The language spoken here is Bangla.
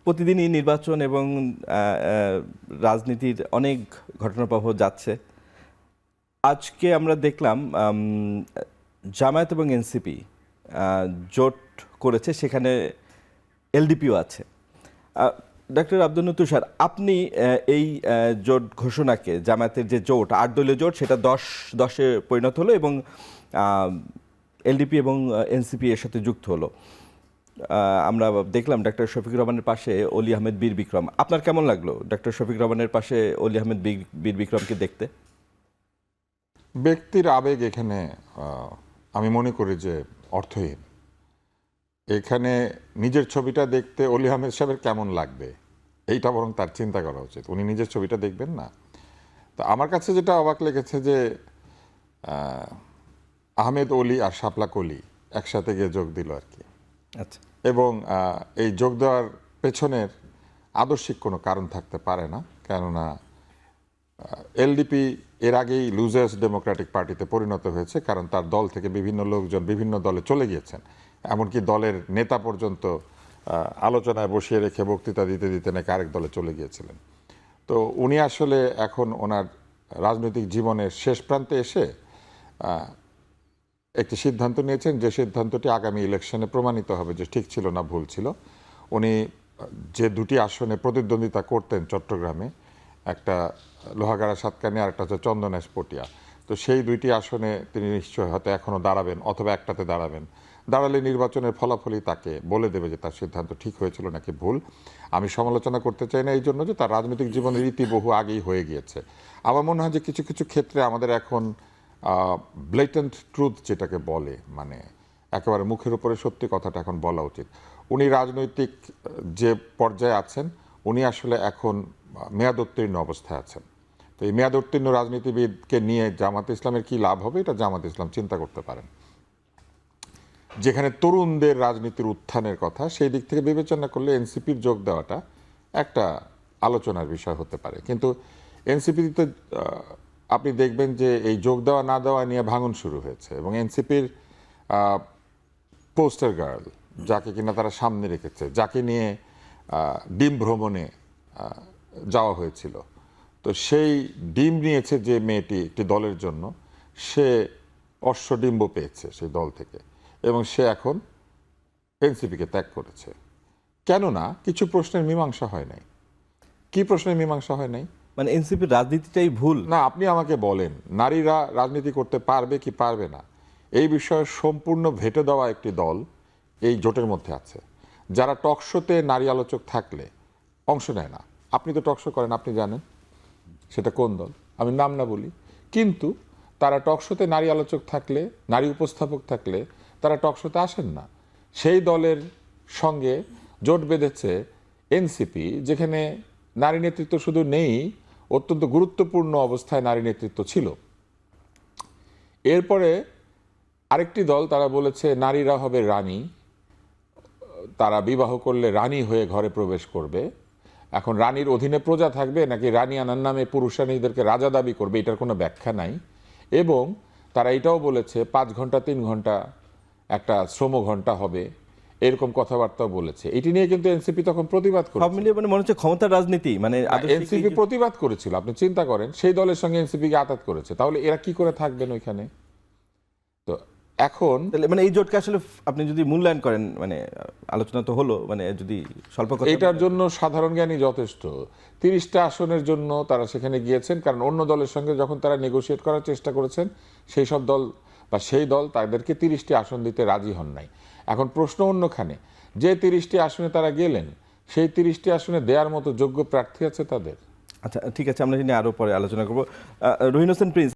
প্রতিদিনই নির্বাচন এবং রাজনীতির অনেক ঘটনাপ্রবাহ যাচ্ছে। আজকে আমরা দেখলাম জামায়াত এবং এনসিপি জোট করেছে, সেখানে এলডিপিও আছে। ডক্টর আব্দুল তুষার, আপনি এই জোট ঘোষণাকে, জামায়াতের যে জোট 8 দলীয় জোট, সেটা 10-10-এ পরিণত হলো এবং এলডিপি এবং এনসিপি এর সাথে যুক্ত হলো। আমরা দেখলাম ডক্টর শফিকুর রহমানের পাশে অলি আহমেদ বীর বিক্রম। আপনার কেমন লাগলো ডক্টর শফিকুর রহমানের পাশে অলি আহমেদ বীর বিক্রমকে দেখতে? ব্যক্তির আবেগ এখানে আমি মনে করি যে অর্থহীন। এখানে নিজের ছবিটা দেখতে অলি আহমেদ সাহেবের কেমন লাগবে এইটা বরং তার চিন্তা করা উচিত। উনি নিজের ছবিটা দেখবেন না। তো আমার কাছে যেটা অবাক লেগেছে যে আহমেদ অলি আর শাপলা কলি একসাথে গিয়ে যোগ দিল আর কি। আচ্ছা। এবং এই যোগ দেওয়ার পেছনের আদর্শিক কোনো কারণ থাকতে পারে না, কেননা এলডিপি এর আগেই লুজার্স ডেমোক্রেটিক পার্টিতে পরিণত হয়েছে, কারণ তার দল থেকে বিভিন্ন লোকজন বিভিন্ন দলে চলে গিয়েছেন। এমনকি দলের নেতা পর্যন্ত আলোচনায় বসিয়ে রেখে বক্তৃতা দিতে দিতে নাকি আরেক দলে চলে গিয়েছিলেন। তো উনি আসলে এখন ওনার রাজনৈতিক জীবনের শেষ প্রান্তে এসে একটি সিদ্ধান্ত নিয়েছেন, যে সিদ্ধান্তটি আগামী ইলেকশনে প্রমাণিত হবে যে ঠিক ছিল না ভুল ছিল। উনি যে দুটি আসনে প্রতিদ্বন্দ্বিতা করতেন চট্টগ্রামে, একটা লোহাগাড়া সাতকানি আর একটা হচ্ছে চন্দনেশ পটিয়া, তো সেই দুইটি আসনে তিনি নিশ্চয় হয়তো এখনও দাঁড়াবেন অথবা একটাতে দাঁড়াবেন। দাঁড়ালে নির্বাচনের ফলাফলই তাকে বলে দেবে যে তার সিদ্ধান্ত ঠিক হয়েছিল নাকি ভুল। আমি সমালোচনা করতে চাই না এই জন্য যে তার রাজনৈতিক জীবনের রীতি বহু আগেই হয়ে গিয়েছে। আমার মনে হয় যে কিছু কিছু ক্ষেত্রে আমাদের এখন ব্লেটেন্ট ট্রুথ যেটাকে বলে, মানে একেবারে মুখের উপরে সত্যি কথাটা এখন বলা উচিত। উনি রাজনৈতিক যে পর্যায়ে আছেন, উনি আসলে এখন মেয়াদোত্তীর্ণ অবস্থায় আছেন। তো এই মেয়াদোত্তীর্ণ রাজনীতিবিদকে নিয়ে জামাত ইসলামের কি লাভ হবে এটা জামাত ইসলাম চিন্তা করতে পারেন। যেখানে তরুণদের রাজনীতির উত্থানের কথা, সেই দিক থেকে বিবেচনা করলে এনসিপির যোগ দেওয়াটা একটা আলোচনার বিষয় হতে পারে। কিন্তু এনসিপিতে আপনি দেখবেন যে এই যোগ দেওয়া না দেওয়া নিয়ে ভাঙন শুরু হয়েছে, এবং এনসিপির পোস্টার গার্ল যাকে কিনা তারা সামনে রেখেছে, যাকে নিয়ে ডিম ভ্রমণে যাওয়া হয়েছিল, তো সেই ডিম নিয়েছে যে মেয়েটি একটি দলের জন্য, সে অশ্বডিম্ব পেয়েছে সেই দল থেকে, এবং সে এখন এনসিপিকে ত্যাগ করেছে। কেননা কিছু প্রশ্নের মীমাংসা হয় নাই। কি প্রশ্নের মীমাংসা হয় নাই? মানে এনসিপির রাজনীতিটাই ভুল না, আপনি আমাকে বলেন নারীরা রাজনীতি করতে পারবে কি পারবে না, এই বিষয়ে সম্পূর্ণ ভেটো দেওয়া একটি দল এই জোটের মধ্যে আছে, যারা টকশোতে নারী আলোচক থাকলে অংশ নেয় না। আপনি তো টকশো করেন, আপনি জানেন সেটা কোন দল, আমি নাম না বলি, কিন্তু তারা টকশোতে নারী আলোচক থাকলে, নারী উপস্থাপক থাকলে তারা টকশোতে আসেন না। সেই দলের সঙ্গে জোট বেঁধেছে এনসিপি, যেখানে নারী নেতৃত্ব শুধু নেই, অত্যন্ত গুরুত্বপূর্ণ অবস্থায় নারী নেতৃত্ব ছিল। এরপরে আরেকটি দল, তারা বলেছে নারীরা হবে রানী, তারা বিবাহ করলে রানী হয়ে ঘরে প্রবেশ করবে। এখন রানীর অধীনে প্রজা থাকবে নাকি রানী আনার নামে পুরুষানীদেরকে রাজা দাবি করবে, এটার কোনো ব্যাখ্যা নাই। এবং তারা এটাও বলেছে 5 ঘন্টা 3 ঘন্টা একটা শ্রম ঘন্টা হবে, এরকম কথাবার্তাও বলেছে। এটি নিয়ে কিন্তু এনসিপি তখন প্রতিবাদ সব করেছে। মিলিয়ে মানে মনে হচ্ছে ক্ষমতার রাজনীতি, মানে এনসিপি প্রতিবাদ করেছিল, আপনি চিন্তা করেন, সেই দলের সঙ্গে এনসিপিকে আঘাত করেছে, তাহলে এরা কি করে থাকবেন ওইখানে? তো এখন মানে এই জোটকে আসলে আপনি যদি মূল্যায়ন করেন, মানে আলোচনা তো হলো, মানে যদি স্বল্প কথা এটার জন্য সাধারণ জ্ঞানই যথেষ্ট। 30টা আসনের জন্য তারা সেখানে গিয়েছেন, কারণ অন্য দলের সঙ্গে যখন তারা নেগোশিয়েট করার চেষ্টা করেছেন, সেই সব দল বা সেই দল তাদেরকে 30টি আসন দিতে রাজি হন নাই। এখন প্রশ্ন অন্যখানে, যে 30টি আসনে তারা গেলেন, সেই 30টি আসনে দেওয়ার মতো যোগ্য প্রার্থী আছে তাদের? আচ্ছা, ঠিক আছে, আমরা নিয়ে আরো পরে আলোচনা করবো। রহিন হোসেন প্রিন্স।